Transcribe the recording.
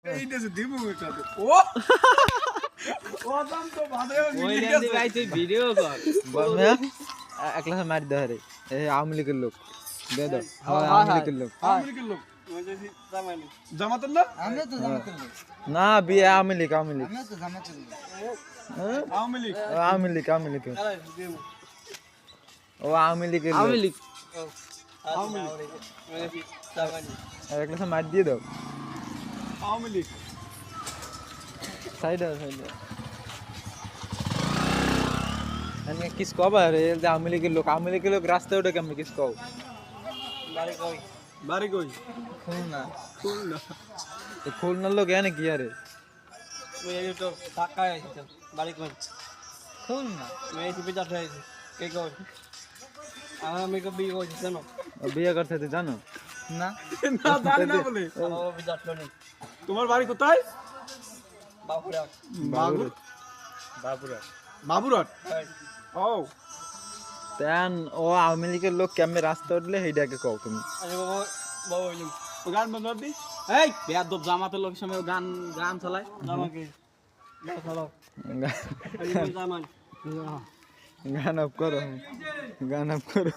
এইটা যে দিমু এটা ও ওদাম তো ভাদে ওই লেন্দি ভাই তুই ভিডিও কর বলমিয়া একলা মার দে রে এই আওয়ামী লীগের লোক দে দাও হ্যাঁ আওয়ামী লীগের লোক আমেরিকার লোক মজেসি জামাইনি জামাতের না আমিও তো জামাতের লোক না বিয়ে আওয়ামী লীগ আমিও তো জামাতের লোক আওয়ামী লীগ আওয়ামী লীগ আরে দিমু ও আওয়ামী লীগের আওয়ামী লোক লীগ আওয়ামী লীগ মজেসি জামানি একলা মার দিয়ে দাও আওয়ামী লীগ সাইড আমি কিস কবার এই যে আওয়ামী লীগের লোক রাস্তায় ওঠে কেমন কিস কও বাড়ি কই বাড়ি কই খুলনা খুলনা খুলনার লোক এনে কি আরে ওই এই তো ঢাকা আইছে বাড়ি কই খুলনা মজেসি বিচার হইছে কে কই আমি কো বিয়ে কইছি জানো বিয়ে করতে তুই জানো না না জানি না বলে আমার বিচার শুনি তোমার বাড়ি কোথায় বাপুরা বাবুরহাট ও তেন ও আওয়ামী লীগের লোক কেমনে রাস্তা উঠলে সেইটাকে কও তুমি আরে বাবা বাবা ও গান বন্ধ দি এই বেয়াদব জামাতের লোকের সময় গান গান চালায় জামাকে চালাও এই জামান গান আপ করো